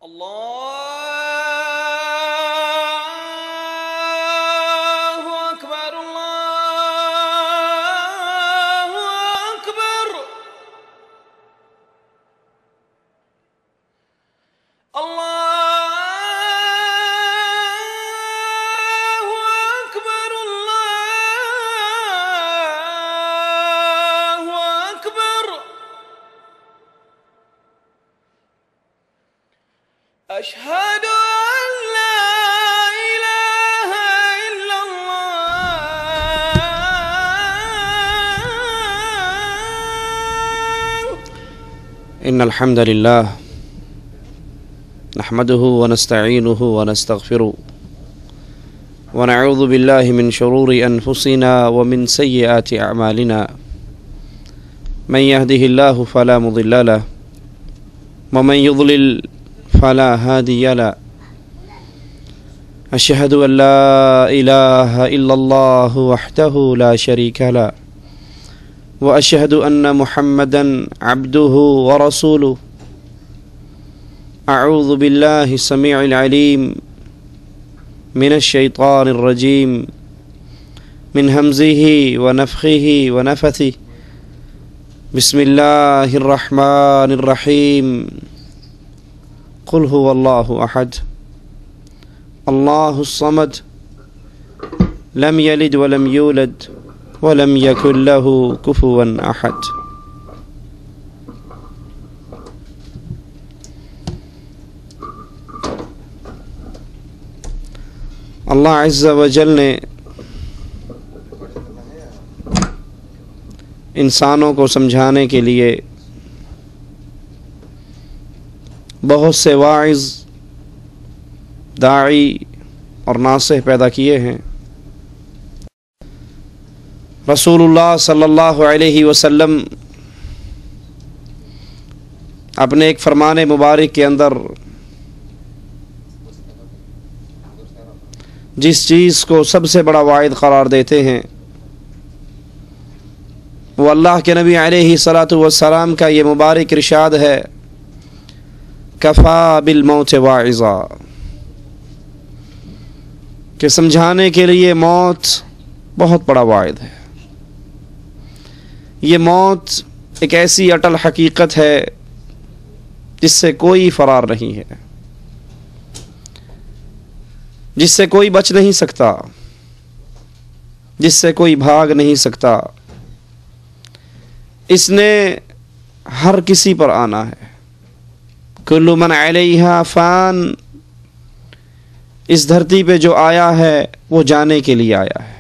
الله أكبر الله أكبر الله أكبر الله أكبر أشهد أن لا إله إلا الله. إن الحمد لله نحمده ونستعينه ونستغفره ونعوذ بالله من شرور أنفسنا ومن سيئات أعمالنا من يهده الله فلا مضل له ومن يضلل فلا هادي له أشهد أن لا إله إلا الله وحده لا شريك له وأشهد أن محمدا عبده ورسوله أعوذ بالله السميع العليم من الشيطان الرجيم من همزه ونفخه ونفثه بسم الله الرحمن الرحيم قل هو الله أحد الله الصمد لم يلد ولم يولد ولم يكن له كفوا أحد. اللہ عز و جل نے انسانوں کو سمجھانے کے لیے بہت سے واعظ، داعی اور ناصح پیدا کیے ہیں۔ رسول اللہ صلی اللہ علیہ وسلم اپنے ایک فرمان مبارک کے اندر جس چیز کو سب سے بڑا واعظ قرار دیتے ہیں وہ اللہ کے نبی علیہ الصلاۃ والسلام کا یہ مبارک ارشاد ہے، کفا بالموت واعظا، کہ سمجھانے کے لیے موت بہت بڑا واعظ ہے۔ یہ موت ایک ایسی اٹل حقیقت ہے جس سے کوئی فرار نہیں ہے، جس سے کوئی بچ نہیں سکتا، جس سے کوئی بھاگ نہیں سکتا۔ اس نے ہر کسی پر آنا ہے۔ کل من علیہا فان، اس دھرتی پہ جو آیا ہے وہ جانے کے لیے آیا ہے۔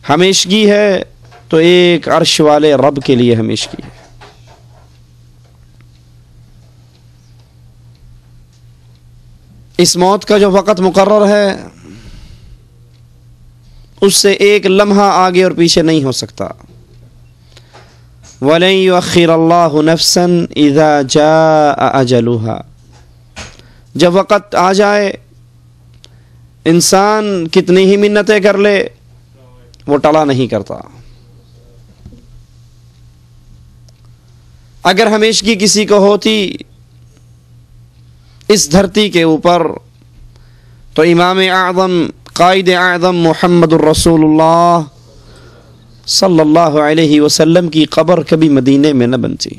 ہمیشگی ہے تو ایک عرش والے رب کے لیے ہمیشگی ہے۔ اس موت کا جو وقت مقرر ہے اس سے ایک لمحہ آگے اور پیچھے نہیں ہو سکتا۔ وَلَن يُؤَخِّرَ اللَّهُ نَفْسًا إِذَا جَاءَ أَجَلُهَا، جب وقت آ جائے انسان کتنی ہی منتیں کر لے وہ ٹلا نہیں کرتا۔ اگر ہمیشگی کسی کو ہوتی اس دھرتی کے اوپر تو امام اعظم قائد اعظم محمد الرسول اللہ صلی اللہ علیہ وسلم کی قبر کبھی مدینے میں نہ بنتی۔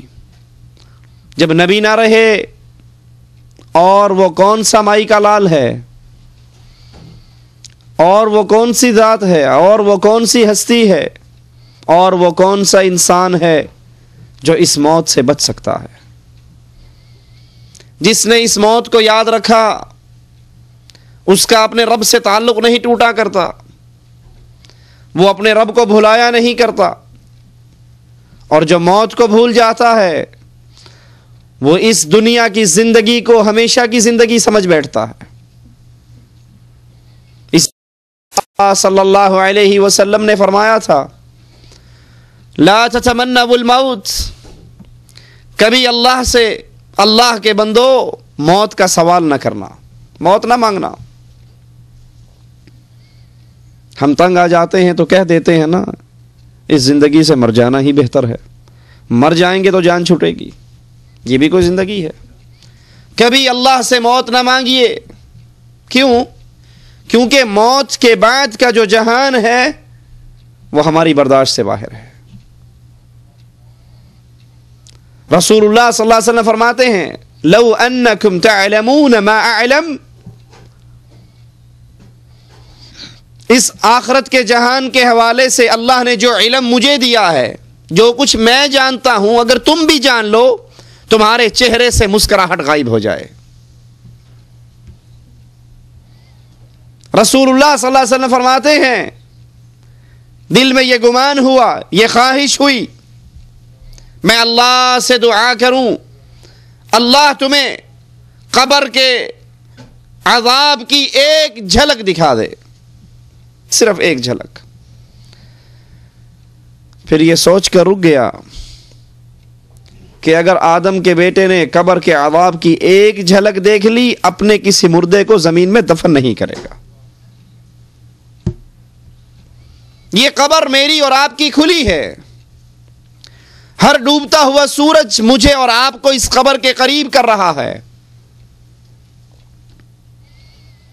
جب نبی نہ رہے اور وہ کون سا مائی کا لال ہے، اور وہ کون سی ذات ہے، اور وہ کون سی ہستی ہے، اور وہ کون سا انسان ہے جو اس موت سے بچ سکتا ہے؟ جس نے اس موت کو یاد رکھا اس کا اپنے رب سے تعلق نہیں ٹوٹا کرتا، وہ اپنے رب کو بھلایا نہیں کرتا، اور جو موت کو بھول جاتا ہے وہ اس دنیا کی زندگی کو ہمیشہ کی زندگی سمجھ بیٹھتا ہے۔ اس صلی اللہ علیہ وسلم نے فرمایا تھا، لا تتمنوا الموت، کبھی اللہ کے بندو موت کا سوال نہ کرنا، موت نہ مانگنا۔ ہم تنگ آ جاتے ہیں تو کہہ دیتے ہیں نا، اس زندگی سے مر جانا ہی بہتر ہے، مر جائیں گے تو جان چھوٹے گی، یہ بھی کوئی زندگی ہے؟ کبھی اللہ سے موت نہ مانگیے. کیوں؟ کیونکہ موت کے بعد کا جو جہان ہے وہ ہماری برداشت سے باہر ہے. رسول اللہ صلی اللہ علیہ وسلم فرماتے ہیں لو انکم تعلمون ما اعلم، اس آخرت کے جہان کے حوالے سے اللہ نے جو علم مجھے دیا ہے، جو کچھ میں جانتا ہوں، اگر تم بھی جان لو تمہارے چہرے سے مسکراہٹ غائب ہو جائے. رسول اللہ صلی اللہ علیہ وسلم فرماتے ہیں دل میں یہ گمان ہوا، یہ خواہش ہوئی، میں اللہ سے دعا کروں اللہ تمہیں قبر کے عذاب کی ایک جھلک دکھا دے، صرف ایک جھلک. پھر یہ سوچ کر رک گیا کہ اگر آدم کے بیٹے نے قبر کے عذاب کی ایک جھلک دیکھ لی، اپنے کسی مردے کو زمین میں دفن نہیں کرے گا. یہ قبر میری اور آپ کی کھلی ہے. ہر ڈوبتا ہوا سورج مجھے اور آپ کو اس قبر کے قریب کر رہا ہے،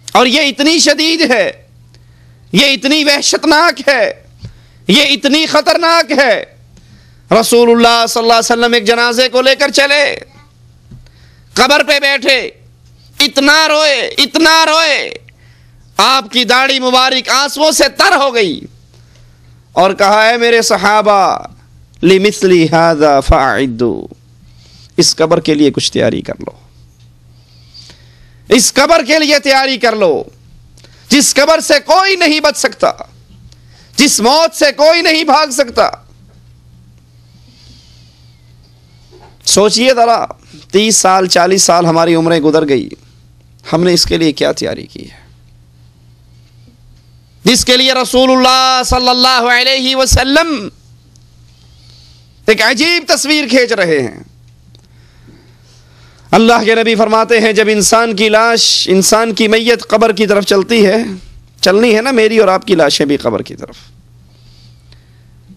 اور یہ اتنی شدید ہے، یہ اتنی وحشتناک ہے، یہ اتنی خطرناک ہے. رسول اللہ صلی اللہ علیہ وسلم ایک جنازے کو لے کر چلے، قبر پہ بیٹھے، اتنا روئے اتنا روئے، آپ کی داڑھی مبارک آنسوؤں سے تر ہو گئی، اور کہا ہے میرے صحابہ لِمِثْلِ هَذَا فَأَعِدُّوا، اس قبر کے لیے کچھ تیاری کر لو، اس قبر کے لیے تیاری کر لو، جس قبر سے کوئی نہیں بچ سکتا، جس موت سے کوئی نہیں بھاگ سکتا. سوچئے ذرا 30 سال 40 سال ہماری عمریں گزر گئی، ہم نے اس کے لیے کیا تیاری کی ہے، جس کے لیے رسول اللہ صلی اللہ علیہ وسلم ایک عجیب تصویر کھینچ رہے ہیں. اللہ کے نبی فرماتے ہیں جب انسان کی لاش، انسان کی میت قبر کی طرف چلتی ہے، چلنی ہے نا میری اور آپ کی لاشیں بھی قبر کی طرف.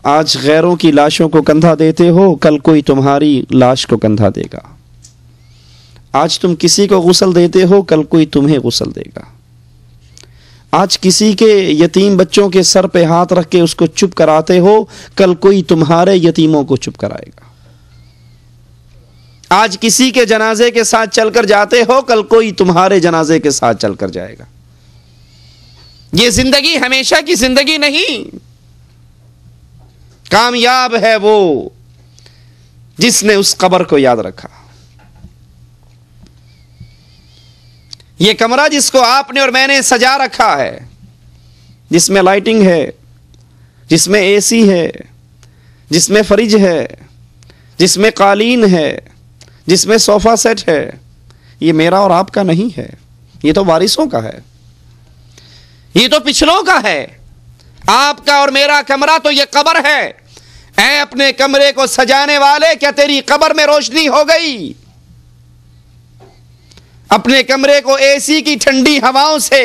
آج غیروں کی لاشوں کو کندھا دیتے ہو، کل کوئی تمہاری لاش کو کندھا دے گا. آج تم کسی کو غسل دیتے ہو، کل کوئی تمہیں غسل دے گا. آج کسی کے یتیم بچوں کے سر پہ ہاتھ رکھ کے اس کو چپ کراتے ہو، کل کوئی تمہارے یتیموں کو چپ کرائے گا. آج کسی کے جنازے کے ساتھ چل کر جاتے ہو، کل کوئی تمہارے جنازے کے ساتھ چل کر جائے گا. یہ زندگی ہمیشہ کی زندگی نہیں. کامیاب ہے وہ جس نے اس قبر کو یاد رکھا. یہ کمرہ جس کو آپ نے اور میں نے سجا رکھا ہے، جس میں لائٹنگ ہے، جس میں اے سی ہے، جس میں فریج ہے، جس میں قالین ہے، جس میں صوفہ سیٹ ہے، یہ میرا اور آپ کا نہیں ہے، یہ تو وارثوں کا ہے، یہ تو پچھلوں کا ہے. آپ کا اور میرا کمرہ تو یہ قبر ہے. اے اپنے کمرے کو سجانے والے، کیا تیری قبر میں روشنی ہو گئی؟ اپنے کمرے کو اے سی کی ٹھنڈی ہواؤں سے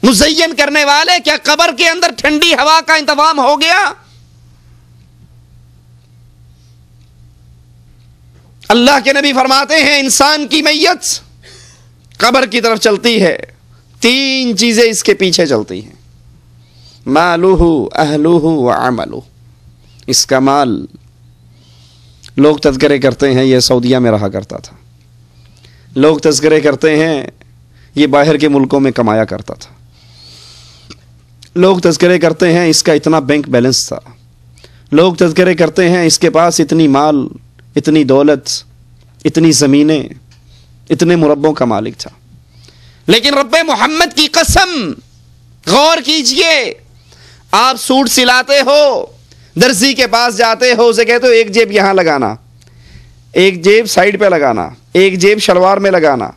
مزین کرنے والے، کیا قبر کے اندر ٹھنڈی ہوا کا انتظام ہو گیا؟ اللہ کے نبی فرماتے ہیں انسان کی میت قبر کی طرف چلتی ہے، 3 چیزیں اس کے پیچھے چلتی ہیں، مالہ اہلہ وعملہ. اس کا مال، لوگ تذکرے کرتے ہیں یہ سعودیہ میں رہا کرتا تھا، لوگ تذکرے کرتے ہیں یہ باہر کے ملکوں میں کمایا کرتا تھا، لوگ تذکرے کرتے ہیں اس کا اتنا بینک بیلنس تھا، لوگ تذکرے کرتے ہیں اس کے پاس اتنی مال، اتنی دولت، اتنی زمینیں، اتنے مربوں کا مالک تھا. لیکن رب محمد کی قسم، غور کیجئے، آپ سوٹ سلاتے ہو، درزی کے پاس جاتے ہو، اسے کہتے ہو ایک جیب یہاں لگانا، ایک جیب سائیڈ پہ لگانا، ایک جیب شلوار میں لگانا.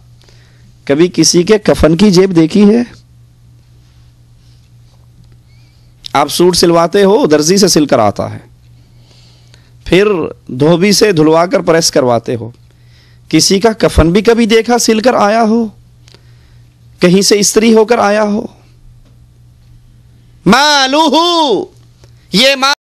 کبھی کسی کے کفن کی جیب دیکھی ہے؟ آپ سوٹ سلواتے ہو، درزی سے سل کر آتا ہے، پھر دھوبی سے دھلوا کر پریس کرواتے ہو. کسی کا کفن بھی کبھی دیکھا سل کر آیا ہو، کہیں سے استری ہو کر آیا ہو؟ مالہ، یہ مال